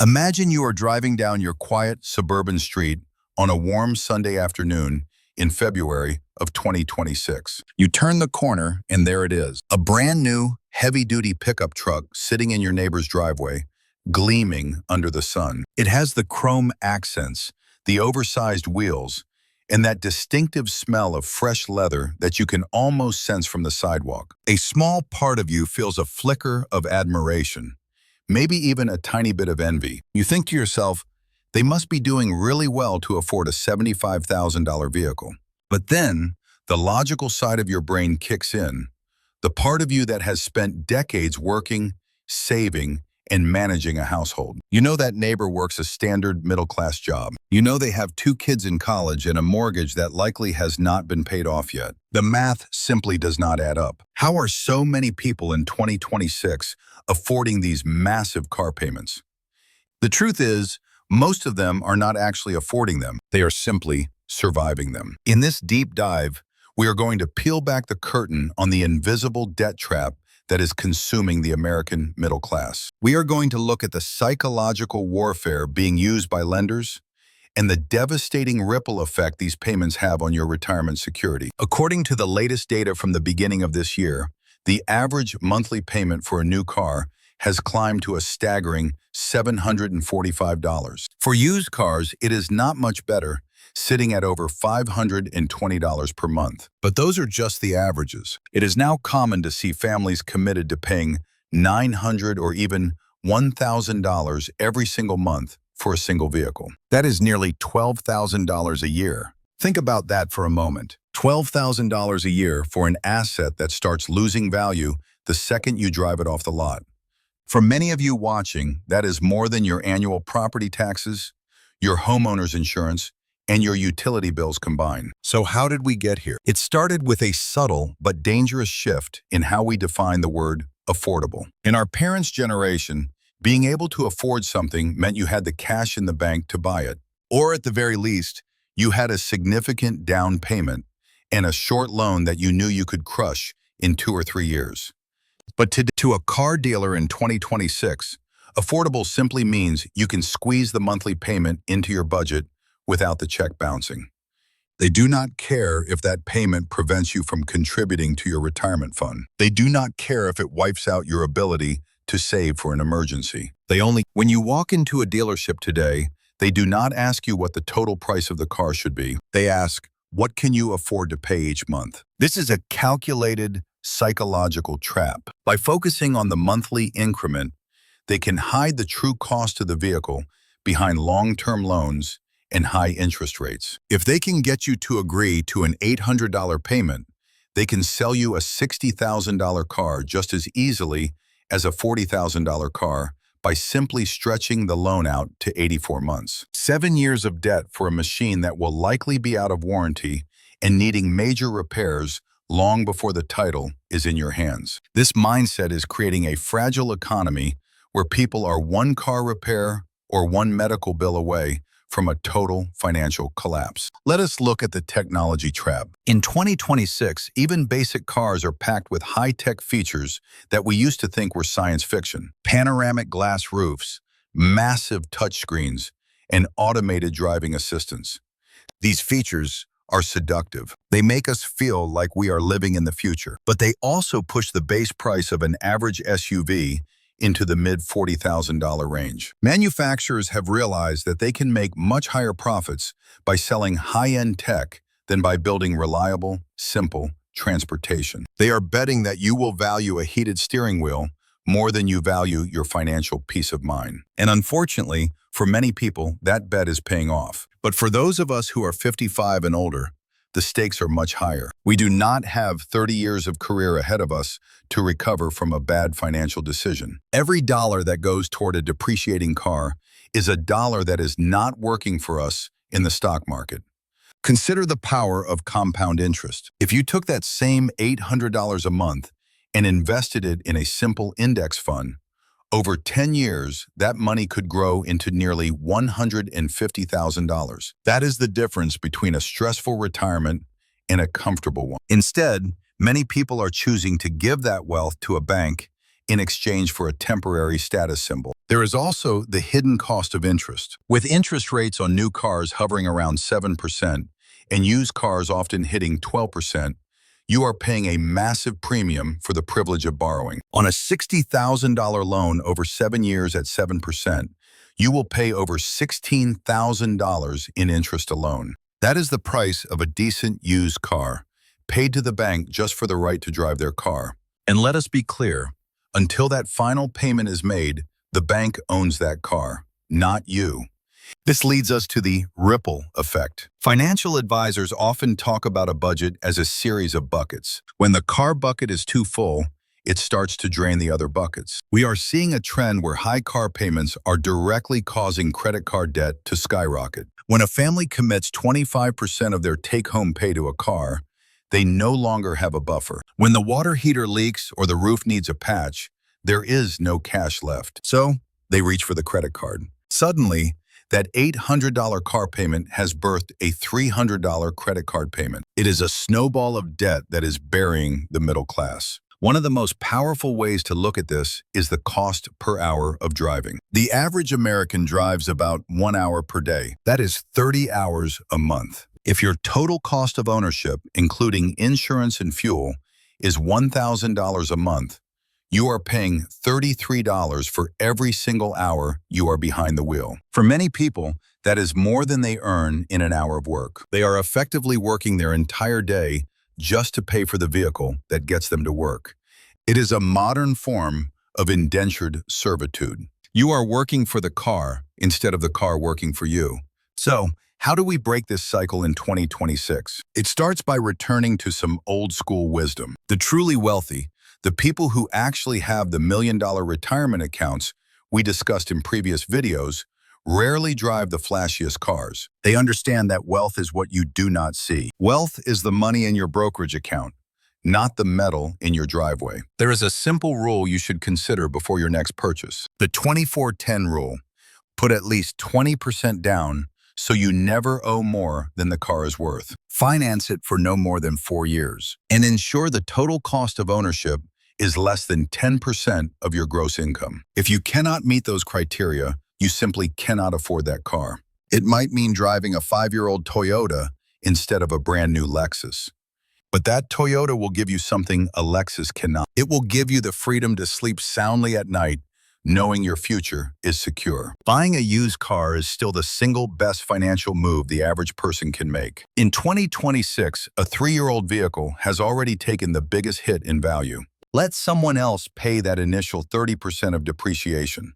Imagine you are driving down your quiet suburban street on a warm Sunday afternoon in February of 2026. You turn the corner and there it is, a brand new heavy-duty pickup truck sitting in your neighbor's driveway, gleaming under the sun. It has the chrome accents, the oversized wheels, and that distinctive smell of fresh leather that you can almost sense from the sidewalk. A small part of you feels a flicker of admiration, maybe even a tiny bit of envy. You think to yourself, they must be doing really well to afford a $75,000 vehicle. But then, the logical side of your brain kicks in, the part of you that has spent decades working, saving, and managing a household. You know that neighbor works a standard middle-class job. You know they have 2 kids in college and a mortgage that likely has not been paid off yet. The math simply does not add up. How are so many people in 2026 affording these massive car payments? The truth is, most of them are not actually affording them. They are simply surviving them. In this deep dive, we are going to peel back the curtain on the invisible debt trap that is consuming the American middle class. We are going to look at the psychological warfare being used by lenders and the devastating ripple effect these payments have on your retirement security. According to the latest data from the beginning of this year, the average monthly payment for a new car has climbed to a staggering $745. For used cars, it is not much better, sitting at over $520 per month. But those are just the averages. It is now common to see families committed to paying $900 or even $1,000 every single month for a single vehicle. That is nearly $12,000 a year. Think about that for a moment. $12,000 a year for an asset that starts losing value the second you drive it off the lot. For many of you watching, that is more than your annual property taxes, your homeowner's insurance, and your utility bills combined. So how did we get here? It started with a subtle but dangerous shift in how we define the word affordable. In our parents' generation, being able to afford something meant you had the cash in the bank to buy it. Or at the very least, you had a significant down payment and a short loan that you knew you could crush in 2 or 3 years. But to a car dealer in 2026, affordable simply means you can squeeze the monthly payment into your budget without the check bouncing. They do not care if that payment prevents you from contributing to your retirement fund. They do not care if it wipes out your ability to save for an emergency. When you walk into a dealership today, they do not ask you what the total price of the car should be. They ask, what can you afford to pay each month? This is a calculated psychological trap. By focusing on the monthly increment, they can hide the true cost of the vehicle behind long-term loans and high interest rates. If they can get you to agree to an $800 payment, they can sell you a $60,000 car just as easily as a $40,000 car by simply stretching the loan out to 84 months. 7 years of debt for a machine that will likely be out of warranty and needing major repairs long before the title is in your hands. This mindset is creating a fragile economy where people are one car repair or one medical bill away from a total financial collapse. Let us look at the technology trap. In 2026, even basic cars are packed with high-tech features that we used to think were science fiction. Panoramic glass roofs, massive touchscreens, and automated driving assistance. These features are seductive. They make us feel like we are living in the future, but they also push the base price of an average SUV into the mid-$40,000 range. Manufacturers have realized that they can make much higher profits by selling high-end tech than by building reliable, simple transportation. They are betting that you will value a heated steering wheel more than you value your financial peace of mind. And unfortunately, for many people, that bet is paying off. But for those of us who are 55 and older, the stakes are much higher. We do not have 30 years of career ahead of us to recover from a bad financial decision. Every dollar that goes toward a depreciating car is a dollar that is not working for us in the stock market. Consider the power of compound interest. If you took that same $800 a month and invested it in a simple index fund, over 10 years, that money could grow into nearly $150,000. That is the difference between a stressful retirement and a comfortable one. Instead, many people are choosing to give that wealth to a bank in exchange for a temporary status symbol. There is also the hidden cost of interest. With interest rates on new cars hovering around 7% and used cars often hitting 12%, you are paying a massive premium for the privilege of borrowing. On a $60,000 loan over 7 years at 7%, you will pay over $16,000 in interest alone. That is the price of a decent used car, paid to the bank just for the right to drive their car. And let us be clear, until that final payment is made, the bank owns that car, not you. This leads us to the ripple effect. Financial advisors often talk about a budget as a series of buckets. When the car bucket is too full, it starts to drain the other buckets. We are seeing a trend where high car payments are directly causing credit card debt to skyrocket. When a family commits 25% of their take-home pay to a car, they no longer have a buffer. When the water heater leaks or the roof needs a patch, there is no cash left. So they reach for the credit card. Suddenly, that $800 car payment has birthed a $300 credit card payment. It is a snowball of debt that is burying the middle class. One of the most powerful ways to look at this is the cost per hour of driving. The average American drives about 1 hour per day. That is 30 hours a month. If your total cost of ownership, including insurance and fuel, is $1,000 a month, you are paying $33 for every single hour you are behind the wheel. For many people, that is more than they earn in an hour of work. They are effectively working their entire day just to pay for the vehicle that gets them to work. It is a modern form of indentured servitude. You are working for the car instead of the car working for you. So, how do we break this cycle in 2026? It starts by returning to some old school wisdom. The truly wealthy, the people who actually have the million-dollar retirement accounts we discussed in previous videos, rarely drive the flashiest cars. They understand that wealth is what you do not see. Wealth is the money in your brokerage account, not the metal in your driveway. There is a simple rule you should consider before your next purchase. The 24-10 rule. Put at least 20% down so you never owe more than the car is worth. Finance it for no more than 4 years. And ensure the total cost of ownership is less than 10% of your gross income. If you cannot meet those criteria, you simply cannot afford that car. It might mean driving a 5-year-old Toyota instead of a brand new Lexus. But that Toyota will give you something a Lexus cannot. It will give you the freedom to sleep soundly at night, knowing your future is secure. Buying a used car is still the single best financial move the average person can make. In 2026, a 3-year-old vehicle has already taken the biggest hit in value. Let someone else pay that initial 30% of depreciation.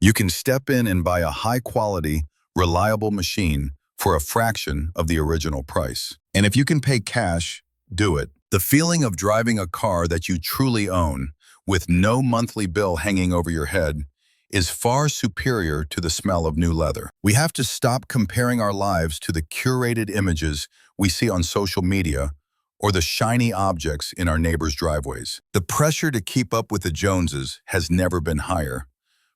You can step in and buy a high-quality, reliable machine for a fraction of the original price. And if you can pay cash, do it. The feeling of driving a car that you truly own, with no monthly bill hanging over your head, is far superior to the smell of new leather. We have to stop comparing our lives to the curated images we see on social media or the shiny objects in our neighbors' driveways. The pressure to keep up with the Joneses has never been higher.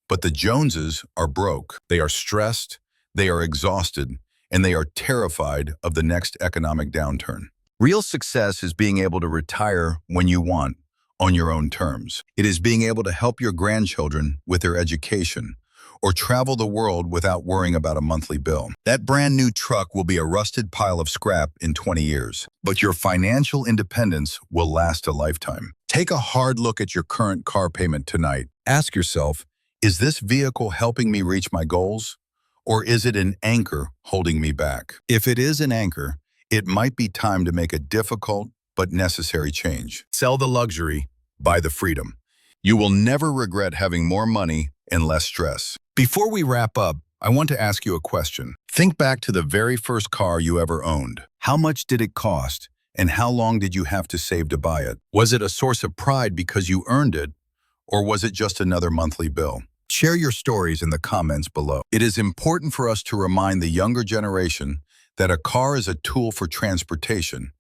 But the Joneses are broke. They are stressed, they are exhausted, and they are terrified of the next economic downturn. Real success is being able to retire when you want, on your own terms. It is being able to help your grandchildren with their education, or travel the world without worrying about a monthly bill. That brand new truck will be a rusted pile of scrap in 20 years, but your financial independence will last a lifetime. Take a hard look at your current car payment tonight. Ask yourself, is this vehicle helping me reach my goals, or is it an anchor holding me back? If it is an anchor, it might be time to make a difficult but necessary change. Sell the luxury, buy the freedom. You will never regret having more money and less stress. Before we wrap up, I want to ask you a question. Think back to the very first car you ever owned. How much did it cost, and how long did you have to save to buy it? Was it a source of pride because you earned it, or was it just another monthly bill? Share your stories in the comments below. It is important for us to remind the younger generation that a car is a tool for transportation,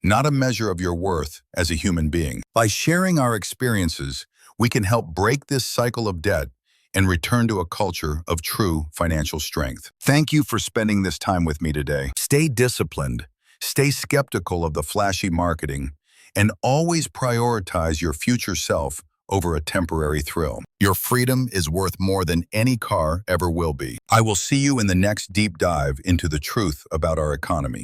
not a measure of your worth as a human being. By sharing our experiences, we can help break this cycle of debt and return to a culture of true financial strength. Thank you for spending this time with me today. Stay disciplined, stay skeptical of the flashy marketing, and always prioritize your future self over a temporary thrill. Your freedom is worth more than any car ever will be. I will see you in the next deep dive into the truth about our economy.